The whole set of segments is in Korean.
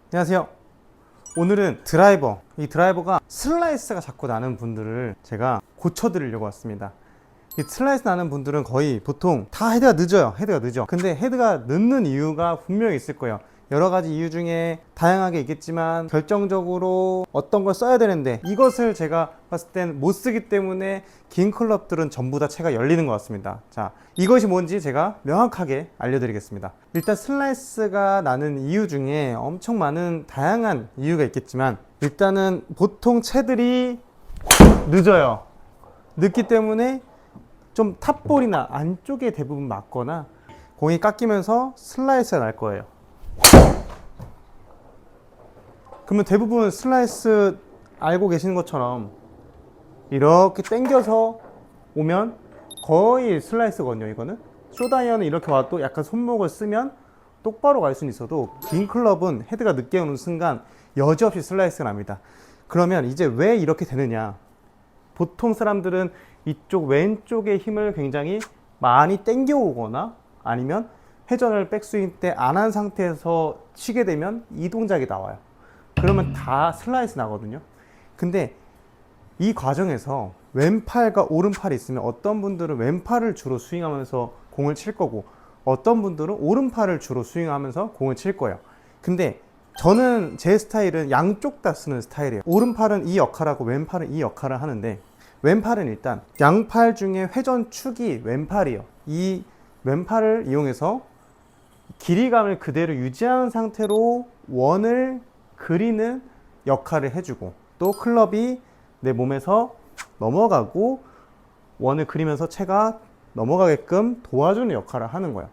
안녕하세요. 오늘은 이 드라이버가 슬라이스가 자꾸 나는 분들을 제가 고쳐드리려고 왔습니다. 이 슬라이스 나는 분들은 거의 보통 다 헤드가 늦어요. 근데 헤드가 늦는 이유가 분명히 있을 거예요. 여러 가지 이유 중에 다양하게 있겠지만 결정적으로 어떤 걸 써야 되는데 이것을 제가 봤을 땐 못 쓰기 때문에 긴 클럽들은 전부 다 채가 열리는 것 같습니다. 자, 이것이 뭔지 제가 명확하게 알려드리겠습니다. 일단 슬라이스가 나는 이유 중에 엄청 많은 다양한 이유가 있겠지만 일단은 보통 채들이 늦어요. 늦기 때문에 좀 탑볼이나 안쪽에 대부분 맞거나 공이 깎이면서 슬라이스가 날 거예요. 그러면 대부분 슬라이스 알고 계시는 것처럼 이렇게 당겨서 오면 거의 슬라이스거든요. 이거는 쇼다이언은 이렇게 와도 약간 손목을 쓰면 똑바로 갈 수는 있어도 긴 클럽은 헤드가 늦게 오는 순간 여지없이 슬라이스가 납니다. 그러면 이제 왜 이렇게 되느냐, 보통 사람들은 이쪽 왼쪽의 힘을 굉장히 많이 당겨 오거나 아니면 회전을 백스윙 때 안 한 상태에서 치게 되면 이 동작이 나와요. 그러면 다 슬라이스 나거든요. 근데 이 과정에서 왼팔과 오른팔이 있으면 어떤 분들은 왼팔을 주로 스윙하면서 공을 칠 거고 어떤 분들은 오른팔을 주로 스윙하면서 공을 칠 거예요. 근데 저는 제 스타일은 양쪽 다 쓰는 스타일이에요. 오른팔은 이 역할을 하고 왼팔은 이 역할을 하는데, 왼팔은 일단 양팔 중에 회전축이 왼팔이에요. 이 왼팔을 이용해서 길이감을 그대로 유지하는 상태로 원을 그리는 역할을 해주고, 또 클럽이 내 몸에서 넘어가고 원을 그리면서 채가 넘어가게끔 도와주는 역할을 하는 거예요.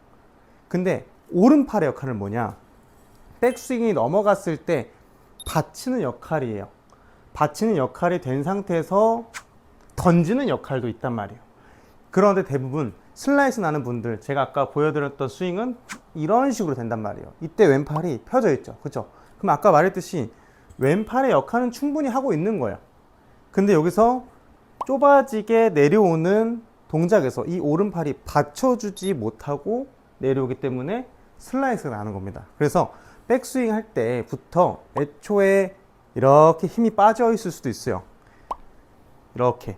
근데 오른팔의 역할은 뭐냐, 백스윙이 넘어갔을 때 받치는 역할이에요. 받치는 역할이 된 상태에서 던지는 역할도 있단 말이에요. 그런데 대부분 슬라이스 나는 분들, 제가 아까 보여드렸던 스윙은 이런 식으로 된단 말이에요. 이때 왼팔이 펴져 있죠. 그렇죠? 그럼 아까 말했듯이 왼팔의 역할은 충분히 하고 있는 거예요. 근데 여기서 좁아지게 내려오는 동작에서 이 오른팔이 받쳐주지 못하고 내려오기 때문에 슬라이스가 나는 겁니다. 그래서 백스윙 할 때부터 애초에 이렇게 힘이 빠져 있을 수도 있어요. 이렇게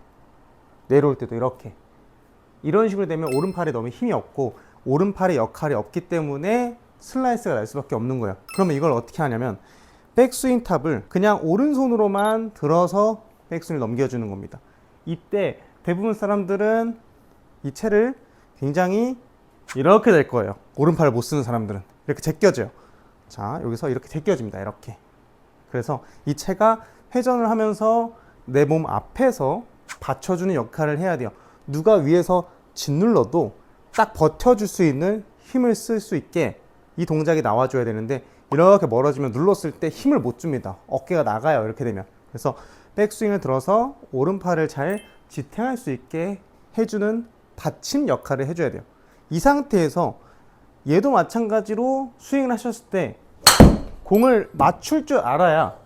내려올 때도 이렇게 이런 식으로 되면 오른팔에 너무 힘이 없고 오른팔의 역할이 없기 때문에 슬라이스가 날 수밖에 없는 거예요. 그러면 이걸 어떻게 하냐면 백스윙 탑을 그냥 오른손으로만 들어서 백스윙을 넘겨주는 겁니다. 이때 대부분 사람들은 이 채를 굉장히 이렇게 될 거예요. 오른팔을 못 쓰는 사람들은 이렇게 제껴져요. 자, 여기서 이렇게 제껴집니다. 이렇게. 그래서 이 채가 회전을 하면서 내 몸 앞에서 받쳐주는 역할을 해야 돼요. 누가 위에서 짓눌러도 딱 버텨줄 수 있는 힘을 쓸 수 있게 이 동작이 나와줘야 되는데, 이렇게 멀어지면 눌렀을 때 힘을 못 줍니다. 어깨가 나가요. 이렇게 되면. 그래서 백스윙을 들어서 오른팔을 잘 지탱할 수 있게 해주는 받침 역할을 해줘야 돼요. 이 상태에서 얘도 마찬가지로 스윙을 하셨을 때 공을 맞출 줄 알아야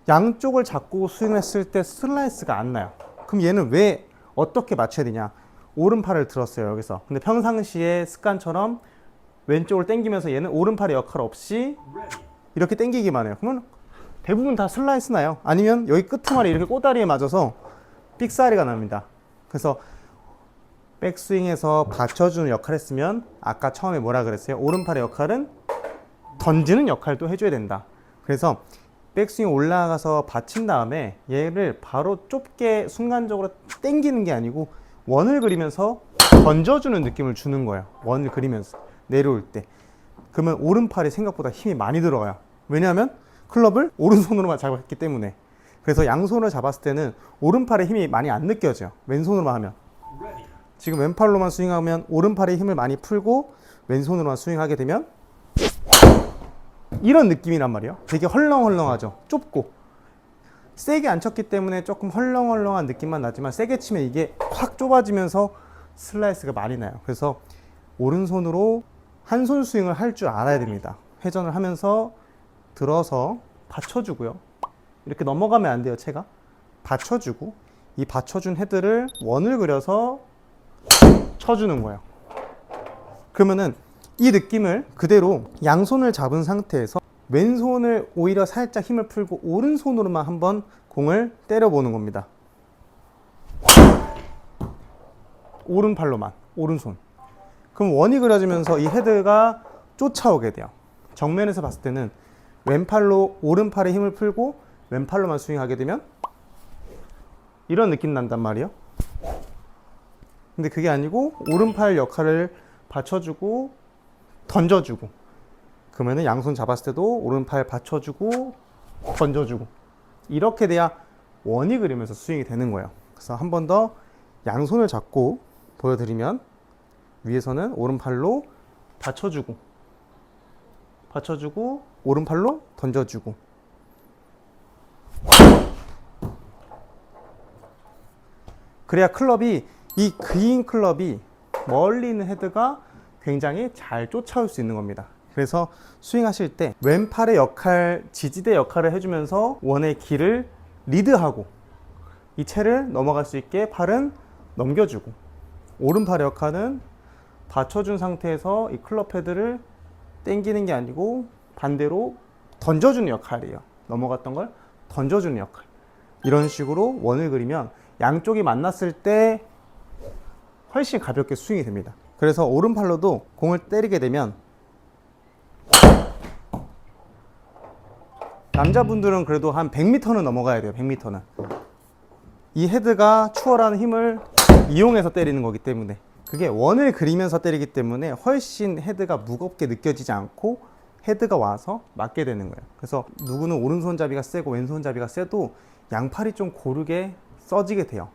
양쪽을 잡고 스윙을 했을 때 슬라이스가 안 나요. 그럼 얘는 왜 어떻게 맞춰야 되냐, 오른팔을 들었어요 여기서. 근데 평상시에 습관처럼 왼쪽을 당기면서 얘는 오른팔의 역할 없이 이렇게 당기기만 해요. 그러면 대부분 다 슬라이스 나요. 아니면 여기 끄트머리 이렇게 꼬다리에 맞아서 삑사리가 납니다. 그래서 백스윙에서 받쳐주는 역할을 했으면 아까 처음에 뭐라 그랬어요? 오른팔의 역할은 던지는 역할도 해줘야 된다. 그래서 백스윙 올라가서 받친 다음에 얘를 바로 좁게 순간적으로 당기는 게 아니고 원을 그리면서 던져주는 느낌을 주는 거예요. 원을 그리면서 내려올 때. 그러면 오른팔이 생각보다 힘이 많이 들어가요. 왜냐하면 클럽을 오른손으로만 잡았기 때문에. 그래서 양손을 잡았을 때는 오른팔의 힘이 많이 안 느껴져요. 왼손으로만 하면. 지금 왼팔로만 스윙하면 오른팔의 힘을 많이 풀고 왼손으로만 스윙하게 되면 이런 느낌이란 말이에요. 되게 헐렁헐렁하죠. 좁고. 세게 안 쳤기 때문에 조금 헐렁헐렁한 느낌만 나지만 세게 치면 이게 확 좁아지면서 슬라이스가 많이 나요. 그래서 오른손으로 한 손 스윙을 할 줄 알아야 됩니다. 회전을 하면서 들어서 받쳐주고요. 이렇게 넘어가면 안 돼요. 채가 받쳐주고, 이 받쳐준 헤드를 원을 그려서 쳐주는 거예요. 그러면은 이 느낌을 그대로 양손을 잡은 상태에서 왼손을 오히려 살짝 힘을 풀고 오른손으로만 한번 공을 때려보는 겁니다. 오른팔로만, 오른손. 그럼 원이 그려지면서 이 헤드가 쫓아오게 돼요. 정면에서 봤을 때는 왼팔로 오른팔에 힘을 풀고 왼팔로만 스윙하게 되면 이런 느낌 난단 말이에요. 근데 그게 아니고 오른팔 역할을 받쳐주고 던져주고, 그러면은 양손 잡았을 때도 오른팔 받쳐주고 던져주고, 이렇게 돼야 원이 그리면서 스윙이 되는 거예요. 그래서 한 번 더 양손을 잡고 보여드리면, 위에서는 오른팔로 받쳐주고 오른팔로 던져주고, 그래야 클럽이, 이 그린 클럽이 멀리 있는 헤드가 굉장히 잘 쫓아올 수 있는 겁니다. 그래서 스윙하실 때 왼팔의 역할, 지지대 역할을 해주면서 원의 길을 리드하고 이 채를 넘어갈 수 있게 팔은 넘겨주고, 오른팔의 역할은 받쳐준 상태에서 이 클럽 헤드를 당기는 게 아니고 반대로 던져주는 역할이에요. 넘어갔던 걸 던져주는 역할. 이런 식으로 원을 그리면 양쪽이 만났을 때 훨씬 가볍게 스윙이 됩니다. 그래서 오른팔로도 공을 때리게 되면, 남자분들은 그래도 한 100m는 넘어가야 돼요. 100m는. 이 헤드가 추월하는 힘을 이용해서 때리는 거기 때문에, 그게 원을 그리면서 때리기 때문에 훨씬 헤드가 무겁게 느껴지지 않고 헤드가 와서 맞게 되는 거예요. 그래서 누구는 오른손잡이가 세고 왼손잡이가 세도 양팔이 좀 고르게 써지게 돼요.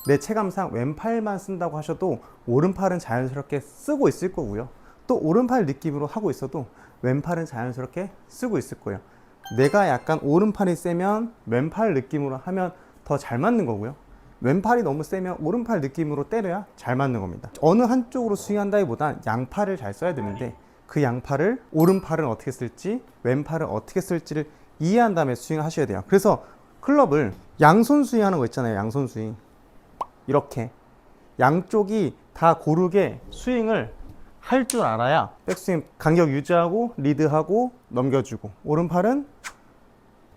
내 체감상 왼팔만 쓴다고 하셔도 오른팔은 자연스럽게 쓰고 있을 거고요. 또 오른팔 느낌으로 하고 있어도 왼팔은 자연스럽게 쓰고 있을 거예요. 내가 약간 오른팔이 세면 왼팔 느낌으로 하면 더 잘 맞는 거고요. 왼팔이 너무 세면 오른팔 느낌으로 때려야 잘 맞는 겁니다. 어느 한쪽으로 스윙한다기보단 양팔을 잘 써야 되는데, 그 양팔을, 오른팔은 어떻게 쓸지 왼팔은 어떻게 쓸지를 이해한 다음에 스윙을 하셔야 돼요. 그래서 클럽을 양손 스윙하는 거 있잖아요. 양손 스윙. 이렇게 양쪽이 다 고르게 스윙을 할 줄 알아야 백스윙 간격 유지하고 리드하고 넘겨주고, 오른팔은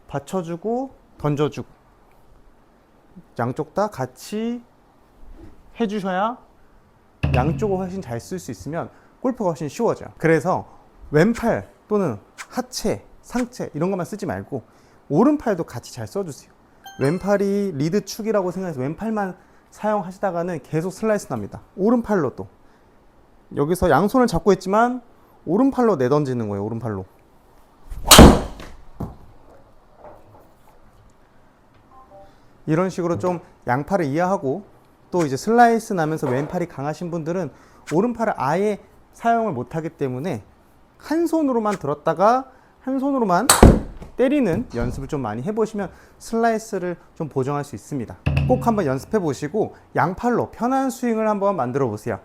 받쳐주고 던져주고, 양쪽 다 같이 해주셔야 양쪽을 훨씬 잘 쓸 수 있으면 골프가 훨씬 쉬워져요. 그래서 왼팔 또는 하체, 상체 이런 것만 쓰지 말고 오른팔도 같이 잘 써주세요. 왼팔이 리드 축이라고 생각해서 왼팔만 사용하시다가는 계속 슬라이스 납니다. 오른팔로 또 여기서 양손을 잡고 있지만 오른팔로 내던지는 거예요. 오른팔로. 이런 식으로 좀 양팔을 이해하고, 또 이제 슬라이스 나면서 왼팔이 강하신 분들은 오른팔을 아예 사용을 못하기 때문에 한 손으로만 들었다가 한 손으로만 때리는 연습을 좀 많이 해보시면 슬라이스를 좀 보정할 수 있습니다. 꼭 한번 연습해 보시고 양팔로 편한 스윙을 한번 만들어 보세요.